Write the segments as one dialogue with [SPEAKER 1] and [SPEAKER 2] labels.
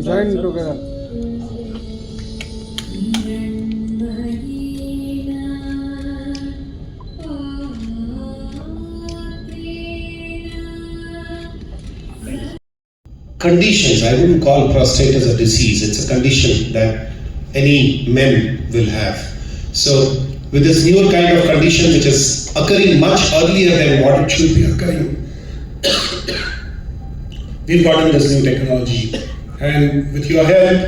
[SPEAKER 1] join together.
[SPEAKER 2] Conditions, I wouldn't call prostate as a disease, it's a condition that any men will have. So with this newer kind of condition which is occurring much earlier than what it should be occurring, we've gotten this new technology, and with your help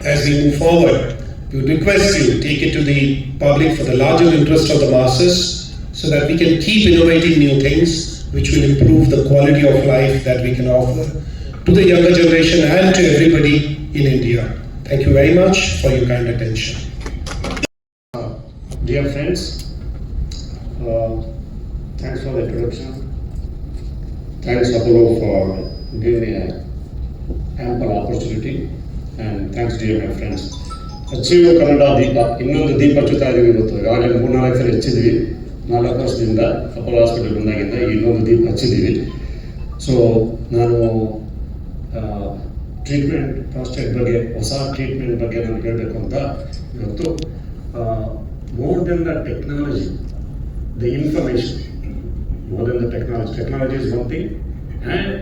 [SPEAKER 2] as we move forward, we would request you to take it to the public for the larger interest of the masses so that we can keep innovating new things which will improve the quality of life that we can offer to the younger generation and to everybody in India. Thank you very much for your kind attention.
[SPEAKER 3] Dear friends, thanks for the introduction. Thanks Apollo for giving me an ample opportunity, and thanks dear my friends. Achieve Kannada ದೀಪ ಇನ್ನೊಂದು ದೀಪ ಹಚ್ಚುತ್ತಾ ಇದೀವಿ ಇವತ್ತು. ಈಗಾಗಲೇ 3-4 ಸಲ ಹಚ್ಚಿದ್ವಿ. 4 ವರ್ಷದಿಂದ Apollo hospital ಬಂದಾಗಿಂದ ಇನ್ನೊಂದು ದೀಪ ಹಚ್ಚಿದ್ದೀವಿ. ಸೊ ನಾನು ಟ್ರೀಟ್ಮೆಂಟ್ ಪ್ರಾಸ್ಟೇಟ್ ಬಗ್ಗೆ, ಹೊಸ ಟ್ರೀಟ್ಮೆಂಟ್ ಬಗ್ಗೆ ನಾನು ಹೇಳಬೇಕು ಅಂತ ಇವತ್ತು. More than the technology, the information, more than the technology is one thing, and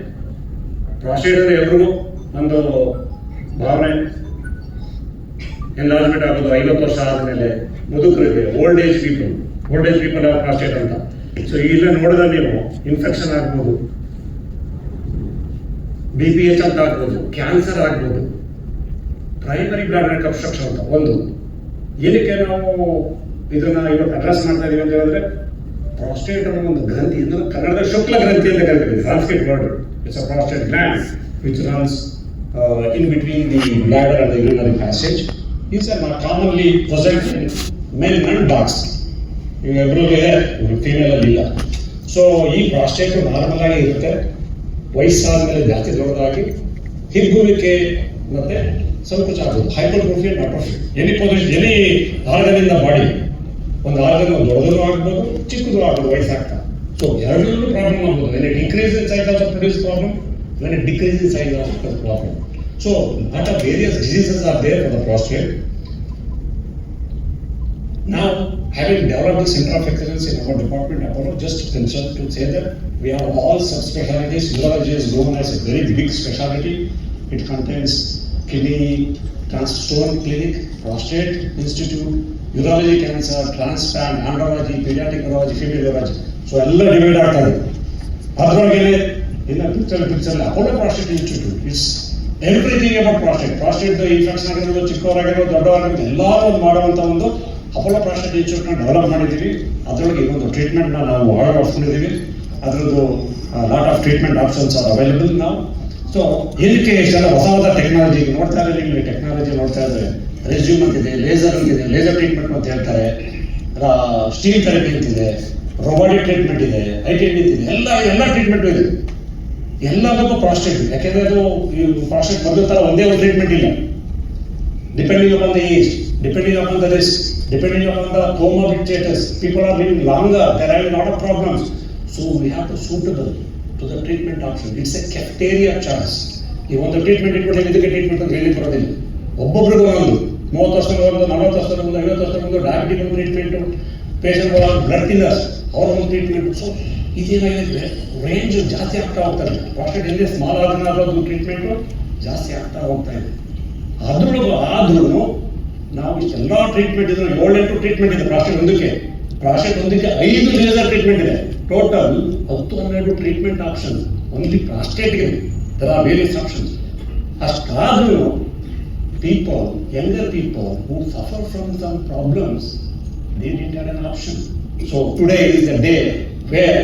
[SPEAKER 3] prostate ಅಂದರೆ ಎಲ್ರಿಗೂ ಒಂದು ಭಾವನೆ. ಎನ್ಲಾರ್ಜ್ಮೆಂಟ್ ಆಗೋದು 50 ವರ್ಷ ಆದಮೇಲೆ ಮುದುಕರಿಗೆ, old age people of prostate ಅಂತ. ಸೊ ಇಲ್ಲ ನೋಡಿದ್ರೆ ನೀವು ಇನ್ಫೆಕ್ಷನ್ ಆಗ್ಬೋದು, BPH ಅಂತ ಆಗ್ಬೋದು, ಕ್ಯಾನ್ಸರ್ ಆಗ್ಬೋದು, ಪ್ರೈಮರಿ ಬ್ಲಾಡರ್ ಅಬ್ಸ್ಟ್ರಕ್ಷನ್ ಅಂತ ಒಂದು. ಏನಕ್ಕೆ ನಾವು ಇದನ್ನ ಇವತ್ತು ಅಡ್ರೆಸ್ ಮಾಡ್ತಾ ಇದೀವಿ ಅಂತ ಹೇಳಿದ್ರೆ, ಪ್ರಾಸ್ಟೇಟ್ ಅನ್ನೋ ಒಂದು ಗ್ರಂಥಿ, ಇದನ್ನು ಕನ್ನಡದ ಶುಕ್ಲ ಗ್ರಂಥಿ ಅಂತ ಕರಿತೀವಿ, Sanskrit word. It's a prostate gland which runs in between the bladder and the urinary passage. These are not commonly present in men and dogs. Everywhere ಇದೆ, ಫೀಮೇಲ್ ಅಲ್ಲಿ ಇಲ್ಲ. ಸೊ ಈ ಪ್ರಾಸ್ಟೇಟ್ ನಾರ್ಮಲ್ ಆಗಿ ಇರುತ್ತೆ. ವಯಸ್ಸಾದ ಮೇಲೆ ಜಾಸ್ತಿ ದೊಡ್ಡದಾಗಿ ಹಿಗ್ಗುವಿಕೆ ಮತ್ತೆ ಸಂಕೋಚ ಆಗೋದು, hypertrophy and atrophy. Any position, any organ in the body, ಒಂದು ಆರ್ಗನ್ ದೊಡ್ಡದೂ ಆಗ್ಬೋದು, ಚಿಕ್ಕದು ಆಗ್ಬೋದು ವಯಸ್ಸಾಗ್ತಾ. ಸೊ ಎರಡರಲ್ಲೂ ಪ್ರಾಬ್ಲಮ್ ಆಗ್ಬೋದು. When it increase in size also produce problem, when it decreases in size also becomes problem. So lot of various diseases are there for the prostate. Now, having developed the center of excellence in our department, Apollo, just concerned to say that we have all subspecialties. Urology is known as a very big specialty. It contains kidney, stone clinic, prostate institute, urology cancer, transplant, andrology, pediatric urology, female urology. So all divide ಆಗ್ತದೆ. ಅದರೊಳಗೆ in the picture Apollo Prostate Institute is everything about prostate. Prostate infection ಆಗಿರೋದು, ಚಿಕ್ಕವರಾಗಿರೋದು, ದೊಡ್ಡವರಾಗಿರೋದು ಎಲ್ಲರೂ ಮಾಡುವಂಥ ಒಂದು Apollo prostate ಇನ್ಸ್ಟಿಟ್ಯೂಟ್ನ develop ಮಾಡಿದ್ದೀವಿ. ಅದರೊಳಗೆ ಒಂದು ಟ್ರೀಟ್ಮೆಂಟ್ನ ನಾವು ಅಳವಡಿಸ್ಕೊಂಡಿದ್ದೀವಿ. ಅದರದ್ದು lot of treatment options are available ನಾವು. ಸೊ ಇದಕ್ಕೆ ಇಷ್ಟೆಲ್ಲ ಹೊಸ ಟೆಕ್ನಾಲಜಿ ನೋಡ್ತಾ ಇದ್ದಾರೆ. ನಿಮಗೆ ಟೆಕ್ನಾಲಜಿ ನೋಡ್ತಾ ಇದ್ದಾರೆ, ರೆಸ್ಯೂಮ್ ಅಂತಿದೆ, ಲೇಸರ್ ಅಂತಿದೆ, ಲೇಸರ್ ಟ್ರೀಟ್ಮೆಂಟ್ ಅಂತ ಹೇಳ್ತಾರೆ, ಸ್ಟೀಲ್ ಥೆರಪಿ ಅಂತಿದೆ, ರೋಬೋಟಿಕ್ ಟ್ರೀಟ್ಮೆಂಟ್ ಇದೆ, ಐಟಿಡಿ ಇದೆ, ಎಲ್ಲ ಟ್ರೀಟ್ಮೆಂಟು ಇದೆ. ಎಲ್ಲದಕ್ಕೂ ಪ್ರಾಸ್ಟೇಟ್, ಯಾಕೆಂದ್ರೆ ಅದು ಪ್ರಾಸ್ಟೇಟ್ ಮೊದಲ ಥರ ಒಂದೇ ಒಂದು ಟ್ರೀಟ್ಮೆಂಟ್ ಇಲ್ಲ. Depending upon the age, depending upon the risk, depending upon the comorbid status, people are living longer, there are lot of problems. So we have to suitable to the treatment option. It's a cafeteria choice. ಈ ಒಂದು treatment ಇಟ್ಬಿಟ್ಟು ಇದಕ್ಕೆ treatment ಅಂತ ಹೇಳಿ ಬರೋದಿಲ್ಲ. ಒಬ್ಬೊಬ್ರಿಗೂ ಒಂದು 30 ವರ್ಷದ ಒಂದು, 40 ವರ್ಷದ ಒಂದು, 50 ವರ್ಷದ ಒಂದು, ಡಯಾಬಿಟಿಕ್ ಒಂದು ಟ್ರೀಟ್ಮೆಂಟು, ಪೇಷಂಟ್ ಬ್ಲಡ್ ಥಿನ್ನರ್ಸ್ ಅವ್ರ ಒಂದು ಟ್ರೀಟ್ಮೆಂಟು. ಸೊ ಇದೇನಾಗಿದೆ, ರೇಂಜ್ ಜಾಸ್ತಿ ಆಗ್ತಾ ಹೋಗ್ತಾ ಇದೆ. ಪ್ರಾಸ್ಟೇಟ್ ಎಲ್ಲಿ ಸ್ಮಾಲ್ ಆರ್ಗನ್ ಟ್ರೀಟ್ಮೆಂಟು ಜಾಸ್ತಿ ಆಗ್ತಾ ಹೋಗ್ತಾ ಇದೆ. ಆದ್ರೂ ನಾವು ಇಷ್ಟೆಲ್ಲ ಟ್ರೀಟ್ಮೆಂಟ್ ಇದ್ರೆ 7-8 ಟ್ರೀಟ್ಮೆಂಟ್ ಇದೆ ಪ್ರಾಸ್ಟೇಟ್ ಒಂದಕ್ಕೆ. 5 ಲೇಸರ್ ಟ್ರೀಟ್ಮೆಂಟ್ ಇದೆ. ಟೋಟಲ್ 10-12 ಟ್ರೀಟ್ಮೆಂಟ್ ಆಪ್ಷನ್ ಓನ್ಲಿ ಪ್ರಾಸ್ಟೇಟ್ಗೆ. There are various options. ಅಷ್ಟಾದ್ರೂ people, younger people who suffer from some problems, they didn't have an option. So today is the day where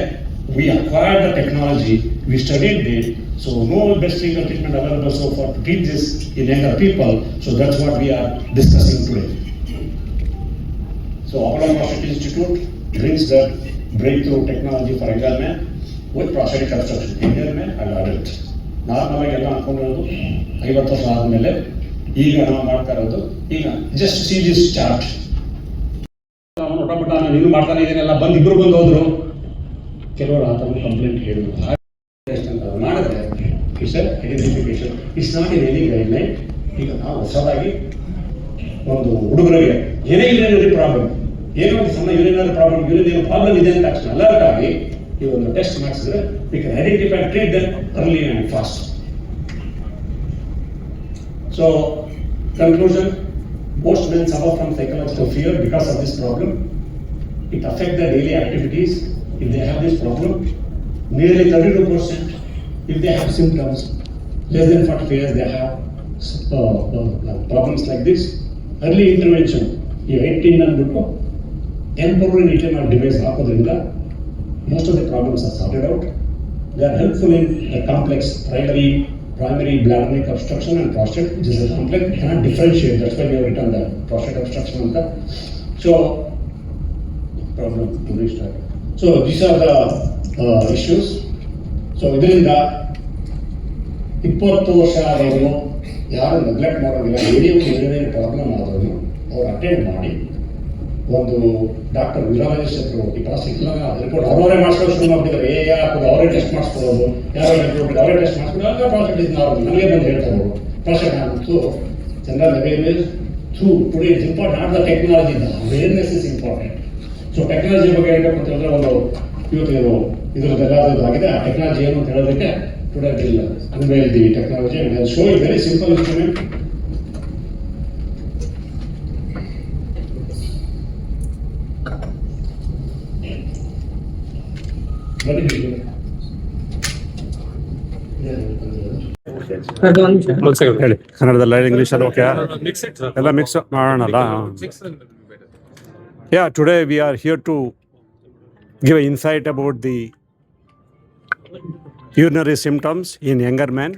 [SPEAKER 3] we acquired the technology, we studied it, so no best single treatment available so far to treat this in younger people. So that's what we are discussing today. So Apollo Prostate Institute brings that breakthrough technology for younger men with prostatic obstruction, younger men and adult. Normal ಆಗಿ ಎಲ್ಲ ಅನ್ಕೊಂಡಿರೋದು 50 ವರ್ಷ ಆದಮೇಲೆ. ಈಗ ನಾವು ಮಾಡ್ತಾ ಇರೋದು, ಈಗ just see this chart. ನಾನು ನೀನು ಮಾಡ್ತಾನೆ ಇದನ್ನೆಲ್ಲ ಇಬ್ಬರು ಬಂದು ಹೋದ್ರು. ಕೆಲವರು ಆ ಥರ ಕಂಪ್ಲೇಂಟ್ ಹೇಳಿದ್ರು. ಮಾಡಿದ್ರೆ Fisher identification it's not in any guideline. ಈಗ ನಾವು ಹೊಸದಾಗಿ ಒಂದು ಹುಡುಗರಿಗೆ ಏನೇ ಯೂರಿನರಿ ಪ್ರಾಬ್ಲಮ್, ಏನೋ ಒಂದು ಸಣ್ಣ ಯೂರಿನರಿ ಪ್ರಾಬ್ಲಮ್ ಇದೆ ಅಂತ ತಕ್ಷಣ ಅಲರ್ಟ್ ಆಗಿ ಈ ಒಂದು ಟೆಸ್ಟ್ ಮಾಡಿಸಿದ್ರೆ we can identify and treat them early and fast. So conclusion, most men suffer from psychological fear because of this problem. It affects their daily activities if they have this problem. Nearly 32% if they have symptoms. Less than 45 years they have problems like this. Early intervention, ಈ 18 ಅಂದ್ಬಿಟ್ಟು temporary retinal device ಹಾಕೋದ್ರಿಂದ most of the problems are sorted out. They are helpful in the complex primary bladder neck obstruction and prostate, which is a complex, you cannot differentiate, that's why we have written the prostate obstruction on that. So, problem to restart. So, these are the issues. So, ಇದರಿಂದ 20 ವರ್ಷ ಆದವರು ಯಾರು neglect ಮಾಡೋದಿಲ್ಲ, ಏನೇ problem ಆದವರು ಅವ್ರು attend ಮಾಡಿ ಒಂದು ಡಾಕ್ಟರ್ ಯೂರಾಲಜಿಸ್ಟ್ ಹತ್ರ ಹೋಗಿ ಪ್ರಾಸ್ಟೇಟ್ ರಿಪೋರ್ಟ್ ಅವರವರೇ ಮಾಡಿಸ್ಕೊಂಡು ಶುರು ಮಾಡ್ತಿದ್ದಾರೆ. ಹಾಕೋದು ಅವರೇ ಟೆಸ್ಟ್ ಮಾಡಿಸ್ಕೊಳ್ಳೋದು, ಯಾರೋ ಅವರೇ ಟೆಸ್ಟ್ ಮಾಡಿಸ್ಕೊಂಡು ಪ್ರಾಸ್ಟೇಟ್ ಇಸ್ ನಾರ್ಮಲ್, ನನಗೆ ಬಂದು ಹೇಳ್ತಾರೆ ಅವರು ಪ್ರಾಸ್ಟೇಟ್ ಆಗಿತ್ತು. General awareness through today is important, not the technology, the awareness is important. So technology ಬಗ್ಗೆ ಹೇಳ್ಬೇಕು ಅಂತ ಹೇಳಿದ್ರೆ ಒಂದು ಇವತ್ತು ಇದರದ್ದೆಲ್ಲದು ಆಗಿದೆ. ಆ ಟೆಕ್ನಾಲಜಿ ಏನು ಅಂತ ಹೇಳೋದಕ್ಕೆ today will unveil the technology and show it very simple instrument.
[SPEAKER 1] ಹೇಳಿ ಕನ್ನಡದಲ್ಲ ಇಂಗ್ಲೀಷ್ ಅಲ್ಲಿ ಓಕೆ ಎಲ್ಲ ಮಿಕ್ಸ್ ಮಾಡೋಣಲ್ಲ. Yeah, today we are here to give an insight about the urinary symptoms in younger men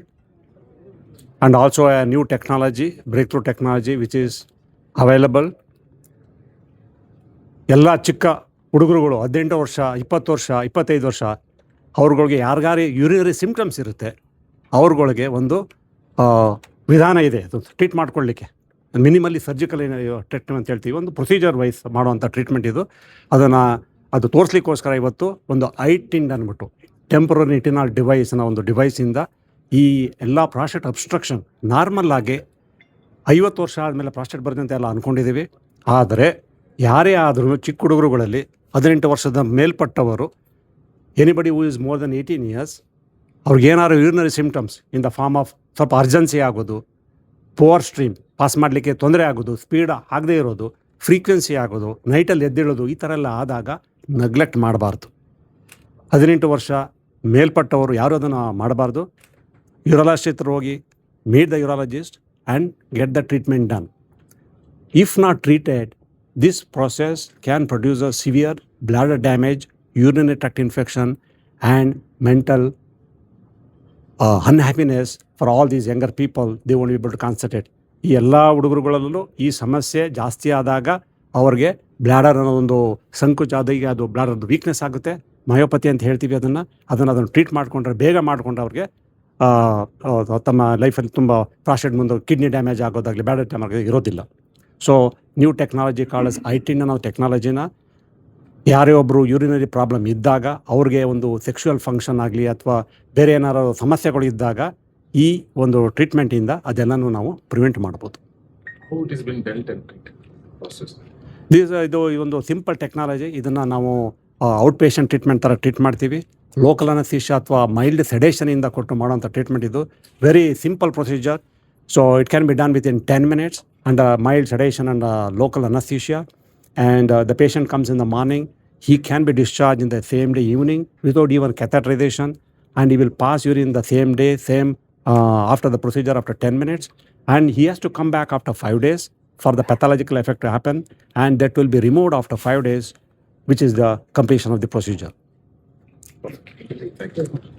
[SPEAKER 1] and also a new technology, breakthrough technology which is available. ಎಲ್ಲ ಚಿಕ್ಕ ಹುಡುಗರುಗಳು 18 ವರ್ಷ 20 ವರ್ಷ 25 ವರ್ಷ ಅವ್ರುಗಳಿಗೆ ಯಾರಿಗಾರಿ ಯೂರಿನರಿ ಸಿಮ್ಟಮ್ಸ್ ಇರುತ್ತೆ ಅವ್ರುಗಳಿಗೆ ಒಂದು ವಿಧಾನ ಇದೆ ಅದು ಟ್ರೀಟ್ ಮಾಡ್ಕೊಳ್ಳಿಕ್ಕೆ. ಮಿನಿಮಲಿ ಸರ್ಜಿಕಲ್ ಟ್ರೀಟ್ಮೆಂಟ್ ಅಂತ ಹೇಳ್ತೀವಿ, ಒಂದು ಪ್ರೊಸೀಜರ್ ವೈಸ್ ಮಾಡುವಂಥ ಟ್ರೀಟ್ಮೆಂಟ್ ಇದು. ಅದು ತೋರಿಸ್ಲಿಕ್ಕೋಸ್ಕರ ಇವತ್ತು ಒಂದು ಐಟಿಂಡ್ ಅಂದ್ಬಿಟ್ಟು ಟೆಂಪರರಿ ರೆಟಿನಲ್ ಡಿವೈಸ್ನ ಒಂದು ಡಿವೈಸಿಂದ ಈ ಎಲ್ಲ ಪ್ರಾಸ್ಟೇಟ್ ಅಬ್ಸ್ಟ್ರಕ್ಷನ್ ನಾರ್ಮಲ್ ಆಗಿ 50 ವರ್ಷ ಆದಮೇಲೆ ಪ್ರಾಸ್ಟೇಟ್ ಬರ್ತಂತೆ ಎಲ್ಲ ಅಂದ್ಕೊಂಡಿದ್ದೀವಿ. ಆದರೆ ಯಾರೇ ಆದರೂ ಚಿಕ್ಕ ಹುಡುಗರುಗಳಲ್ಲಿ 18 ವರ್ಷದ ಮೇಲ್ಪಟ್ಟವರು, anybody who is more than 18 years, ಅವ್ರಿಗೇನಾದ್ರು urinary symptoms in the form of ಸ್ವಲ್ಪ ಅರ್ಜೆನ್ಸಿ ಆಗೋದು, ಪೋರ್ ಸ್ಟ್ರೀಮ್ ಪಾಸ್ ಮಾಡಲಿಕ್ಕೆ ತೊಂದರೆ ಆಗೋದು, ಸ್ಪೀಡ್ ಆಗದೇ ಇರೋದು, ಫ್ರೀಕ್ವೆನ್ಸಿ ಆಗೋದು, ನೈಟಲ್ಲಿ ಎದ್ದೇಳೋದು, ಈ ಥರ ಎಲ್ಲ ಆದಾಗ ನೆಗ್ಲೆಕ್ಟ್ ಮಾಡಬಾರ್ದು. 18 ವರ್ಷ ಮೇಲ್ಪಟ್ಟವರು ಯಾರು ಅದನ್ನು ಮಾಡಬಾರ್ದು. ಯೂರಾಲಜಿಸ್ಟ್ ಹತ್ರ ಹೋಗಿ meet the urologist and get the treatment done. If not treated, this process can produce a severe bladder damage, urinary tract infection and mental unhappiness for all these younger people. They won't be able to concentrate. ಈ ಎಲ್ಲ ಹುಡುಗರುಗಳಲ್ಲೂ ಈ ಸಮಸ್ಯೆ ಜಾಸ್ತಿ ಆದಾಗ ಅವ್ರಿಗೆ bladder ಅನ್ನೋ ಒಂದು ಸಂಕುಚ ಆದಾಗ ಅದು ಬ್ಲ್ಯಾಡರ್ದು ವೀಕ್ನೆಸ್ ಆಗುತ್ತೆ, ಮಯೋಪತಿ ಅಂತ ಹೇಳ್ತೀವಿ. ಅದನ್ನು ಟ್ರೀಟ್ ಮಾಡಿಕೊಂಡ್ರೆ, ಬೇಗ ಮಾಡಿಕೊಂಡ್ರೆ ಅವ್ರಿಗೆ ತಮ್ಮ ಲೈಫಲ್ಲಿ ತುಂಬ ಪ್ರಾಸ್ಟೇಟ್ ಮುಂದೆ ಕಿಡ್ನಿ ಡ್ಯಾಮೇಜ್ ಆಗೋದಾಗಲಿ ಬ್ಲ್ಯಾಡರ್ ಡ್ಯಾಮೇಜ್ ಇರೋದಿಲ್ಲ. ಸೊ ನ್ಯೂ ಟೆಕ್ನಾಲಜಿ ಕಾಲ್ಸ್ ಐಟಿನ ನಾವು ಟೆಕ್ನಾಲಜಿನ ಯಾರೇ ಒಬ್ಬರು ಯೂರಿನರಿ ಪ್ರಾಬ್ಲಮ್ ಇದ್ದಾಗ, ಅವ್ರಿಗೆ ಒಂದು ಸೆಕ್ಶುವಲ್ ಫಂಕ್ಷನ್ ಆಗಲಿ ಅಥವಾ ಬೇರೆ ಏನಾರು ಸಮಸ್ಯೆಗಳು ಇದ್ದಾಗ ಈ ಒಂದು ಟ್ರೀಟ್ಮೆಂಟಿಂದ ಅದೆಲ್ಲನೂ ನಾವು ಪ್ರಿವೆಂಟ್ ಮಾಡ್ಬೋದು. ಇದು ಒಂದು ಸಿಂಪಲ್ ಟೆಕ್ನಾಲಜಿ. ಇದನ್ನು ನಾವು ಔಟ್ ಪೇಷಂಟ್ ಟ್ರೀಟ್ಮೆಂಟ್ ಥರ ಟ್ರೀಟ್ ಮಾಡ್ತೀವಿ. ಲೋಕಲ್ ಅನಸ್ಥೀಷಿಯಾ ಅಥವಾ ಮೈಲ್ಡ್ ಸೆಡೇಷನಿಂದ ಕೊಟ್ಟು ಮಾಡೋಂಥ ಟ್ರೀಟ್ಮೆಂಟ್ ಇದು. Very simple procedure. So it can be done within 10 minutes under mild sedation and local anesthesia, and the patient comes in the morning. He can be discharged in the same day evening without even catheterization, and he will pass urine the same day, after the procedure after 10 minutes, and he has to come back after 5 days for the pathological effect to happen, and that will be removed after 5 days, which is the completion of the procedure.
[SPEAKER 4] Thank you.